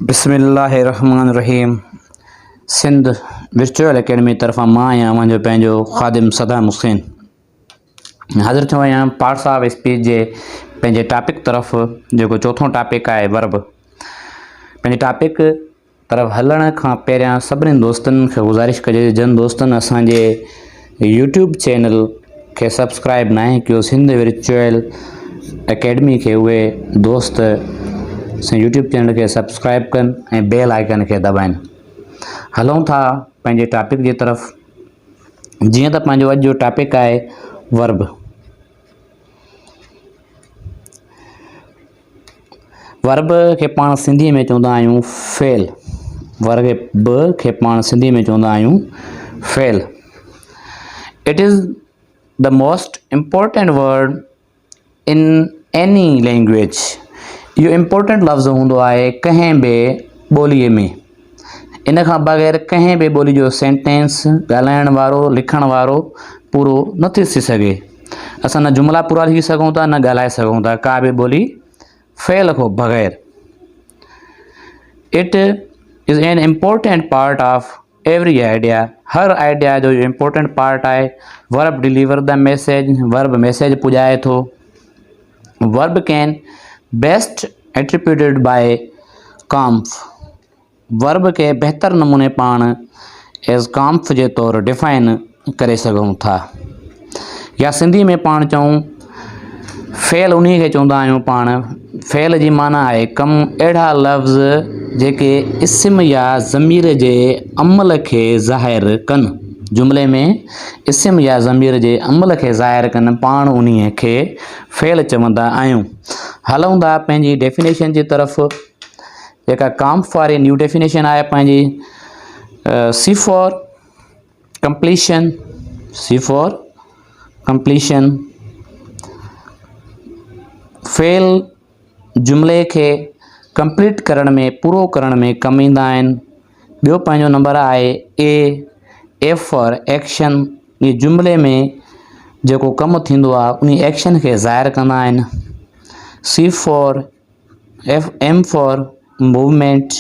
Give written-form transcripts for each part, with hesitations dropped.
बिस्मिल्लाहिर्रहमानिर्रहीम। Sindh virtual academy तरफ़ां मां आहियां मुंहिंजो पंहिंजो ख़ादिम सदाम हुसैन। हाज़िर थियो आहियां पार्ट्स ऑफ स्पीच जे पंहिंजे टॉपिक तरफ़, जेको चोथों टॉपिक आहे वर्ब। पंहिंजे टॉपिक तरफ़ हलण खां पहिरियां सभिनी दोस्तनि खे गुज़ारिश कजे, जिन दोस्तनि असांजे यूट्यूब चैनल खे सब्सक्राइब न कयो सिंध वर्चुअल एकेडमी खे, उहे दोस्त यूट्यूब चैनल के सब्सक्राइब कनि ऐं बेल आइकन के दबाइनि। हलूं था पंहिंजे टॉपिक जी तरफ़। जीअं त पंहिंजो अॼु जो टॉपिक आहे वर्ब। वर्ब खे पाण सिंधी में चवंदा आहियूं फेल। वर्ब खे पाण सिंधी में चवंदा आहियूं fail. It is the most important word in any language. इहो इम्पोर्टेंट लफ़्ज़ हूंदो आहे कंहिं बि ॿोलीअ में। इन खां बग़ैर कंहिं बि ॿोली जो सेंटेंस ॻाल्हाइण वारो, लिखण वारो पूरो न थी सघे। असां न जुमिला पूरा लिखी सघूं था, न ॻाल्हाए सघूं था का बि ॿोली फेल खां बग़ैर। It is an important part of every idea. हर आइडिया जो इम्पोर्टेंट पार्ट आहे। Verb deliver the message. Verb message पुॼाए थो। Verb can best attributed by काम्फ। वर्ब के बेहतर नमूने पाण एज़ काम्फ जे तौर डिफाइन करे सघूं था। या सिंधी में पाण चऊं फेल, उन खे चवंदा आहियूं पाण। फेल जी माना आहे कम अहिड़ा लफ़्ज़ जेके इस्म या ज़मीर जे अमल खे ज़ाहिर कनि। जुमिले में इस्म या ज़मीर जे अमल खे ज़ाहिर कनि, पाण उन खे फेल चवंदा आहियूं। हलूं था पंहिंजी डेफिनेशन जी तरफ़। जेका काम्फ वारी न्यू डेफिनेशन आहे पंहिंजी, C for completion. C for completion. फेल जुमिले खे कंप्लीट करण में, पूरो करण में कमु ईंदा आहिनि। ॿियो पंहिंजो नंबर आहे ए फॉर एक्शन। इहे जुमिले में जेको कमु थींदो आहे उन एक्शन खे ज़ाहिर कंदा आहिनि। C for M for movement.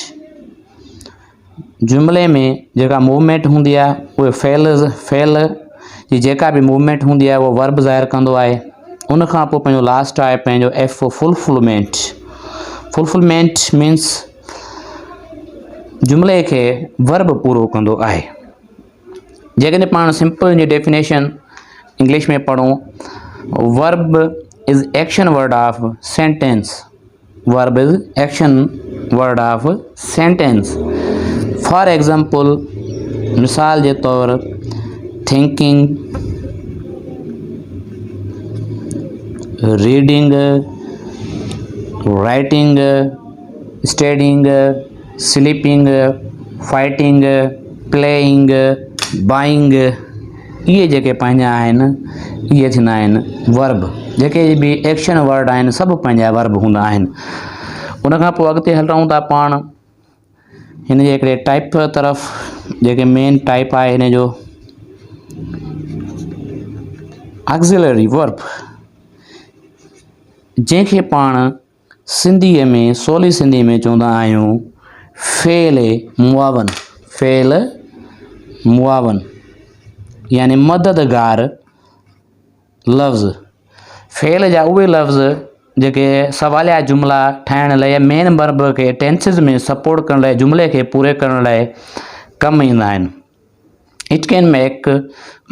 जुमिले में जेका मूवमेंट हूंदी आहे उहे फेल जी जेका बि मूवमेंट हूंदी आहे उहो वर्ब ज़ाहिर कंदो आहे। उन खां पोइ पंहिंजो लास्ट आहे पंहिंजो एफ फुलफिलमेंट। फुलफिलमेंट मीन्स जुमिले खे वर्ब पूरो कंदो आहे। जेकॾहिं पाण सिंपल जी डेफिनेशन इंग्लिश में पढ़ूं, verb is action word of sentence. Verb is action word of sentence. For example, मिसाल जे तौर thinking, reading, writing, studying, sleeping, fighting, playing, buying. इहे जेके पंहिंजा आहिनि इहे थींदा आहिनि वर्ब। जेके बि एक्शन वर्ड आहिनि सभु पंहिंजा वर्ब हूंदा आहिनि। उन खां पोइ अॻिते हलूं था पाण हिन जे हिकिड़े टाइप तरफ़। जेके मेन टाइप आहे हिन जो ऑक्सिलरी वर्ब, जंहिंखे पाण सिंधीअ में, सवली सिंधी में चवंदा आहियूं फेल मुआवन। फेल मुआवन यानी मददगार लफ़्ज़। फेल जा उहे लफ़्ज़ जेके सवालिया जुमिला ठाहिण लाइ, मेन वर्ब खे टेंसिस में सपोर्ट करण लाइ, जुमिले खे पूरे करण लाइ कमु ईंदा आहिनि। It can make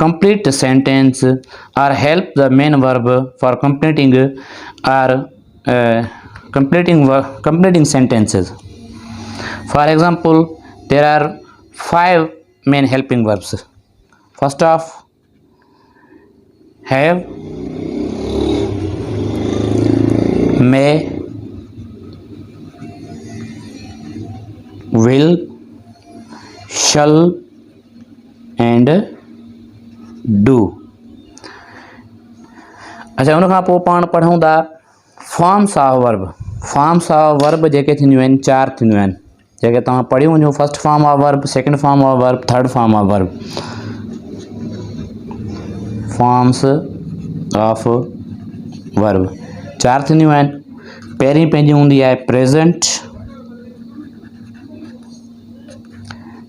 complete sentence or help the main verb for completing or completing sentences. For example, there are 5 main helping verbs. First off, have, may, will, shall and do. अच्छा, उन खां पोइ पाण पढ़ूं था forms of verb. Forms of verb जेके थींदियूं आहिनि 4 थींदियूं आहिनि, जेके तव्हां पढ़ियूं वञो। First form of verb, second form of verb, third form of verb. Forms of verb 4 थींदियूं आहिनि। पहिरीं पंहिंजी हूंदी आहे प्रेज़ेंट,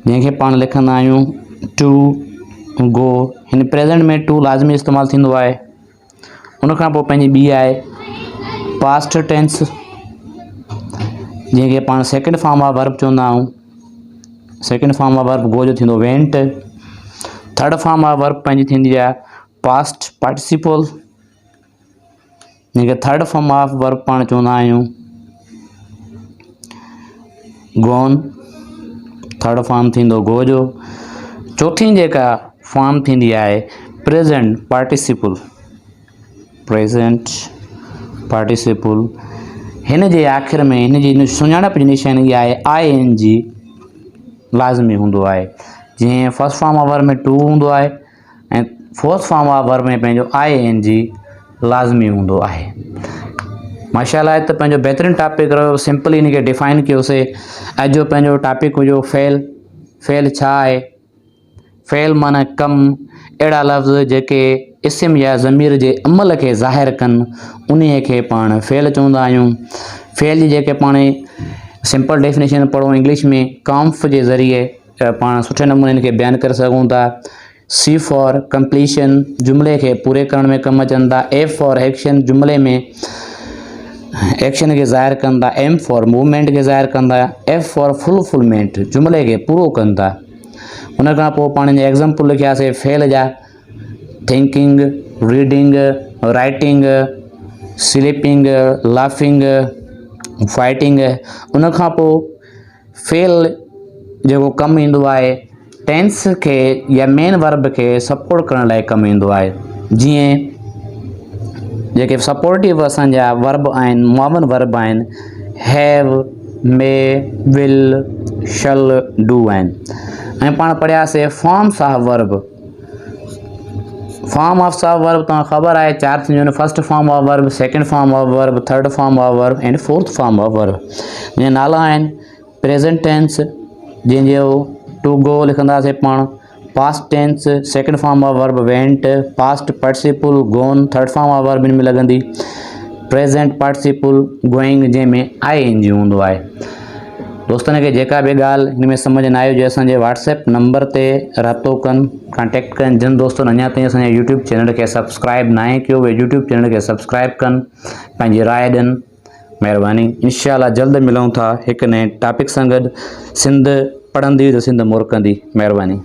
जंहिंखे पाण लिखंदा आहियूं टू गो। हिन प्रेज़ेंट में टू लाज़मी इस्तेमालु थींदो आहे। उनखां पोइ पंहिंजी ॿी आहे पास्ट टेंस, जंहिंखे पाण सेकेंड फॉर्म ऑफ वर्ब चवंदा आहियूं। सेकेंड फॉर्म ऑफ वर्ब गो जो थींदो went. Third form of verb पंहिंजी थींदी आहे पास्ट पार्टिसिपल, जंहिंखे थर्ड फॉर्म ऑफ वर्ब पाण चवंदा आहियूं गॉन। थर्ड फॉर्म थींदो गो जो। चौथी जेका फॉर्म थींदी आहे प्रेज़ेंट पार्टिसिपल। प्रेज़ेंट पार्टिसिपल हिन जे आख़िर में हिन जी सुञाणप जी निशानी आहे ING लाज़मी हूंदो आहे। जीअं फर्स्ट फॉर्म ऑफ वर्ब में टू हूंदो आहे ऐं फोर्थ फॉर्म ऑफ वर्ब में पंहिंजो ING लाज़मी हूंदो आहे। माशाल्लाह आहे त पंहिंजो बहितरीनु टॉपिक रहियो। सिंपली इन खे डिफाइन कयोसीं। अॼु जो पंहिंजो टॉपिक हुयो फेल। फेल छा आहे? फेल माना कमु, अहिड़ा लफ़्ज़ जेके इस्म या ज़मीर जे अमल खे ज़ाहिर कनि उन खे पाण फेल चवंदा आहियूं। फेल जी जेके पाण सिंपल डेफिनेशन पढ़ूं इंग्लिश में कॉम्फ जे ज़रिए पाण सुठे नमूने इन खे बयानु करे सघूं था। C फॉर कंप्लीशन, जुमिले खे पूरे करण में कमु अचनि था। A फॉर एक्शन, जुमिले में एक्शन खे ज़ाहिर कनि था। M फॉर मूवमेंट खे ज़ाहिर कनि था। F फॉर फुलफिलमेंट, जुमिले खे पूरो कनि था। उनखां पोइ पाण जा एग्ज़ाम्पल लिखियासीं फेल जा thinking, reading, writing, sleeping, laughing, fighting. उनखां पोइ फेल जेको कमु ईंदो आहे टेंस खे या मेन वर्ब खे सपोर्ट करण लाइ कमु ईंदो आहे। जीअं जेके सपोर्टिव असांजा वर्ब आहिनि, मुआविन वर्ब आहिनि, have, may, will, shall, do आहिनि। ऐं पाण पढ़ियासीं forms of verb. Form of verb तव्हां ख़बर आहे चार थींदियूं आहिनि। First form of verb, second form of verb, third form of verb and fourth form of verb. जंहिं नाला आहिनि प्रेज़ेंट टेंस, जंहिंजो टू गो लिखंदासीं पाण। Past tense, second form of verb went. Past participle gone, third form of verb इन में लॻंदी। Present participle going, जंहिंमें ING हूंदो आहे। दोस्तनि खे जेका बि ॻाल्हि हिन में सम्झ न आई हुजे असांजे व्हाट्सएप नंबर ते राब्तो कनि, कांटेक्ट कनि। जिन दोस्तनि अञा ताईं असांजे यूट्यूब चैनल खे सब्सक्राइब न आहे कयो, उहे यूट्यूब चैनल खे सब्सक्राइब कनि, पंहिंजी राय ॾियनि। महिरबानी। इंशाअल्लाह जल्द मिलूं था हिकु नए टॉपिक सां गॾु। सिंध पढ़ंदी त सिंध मुरकंदी। महिरबानी।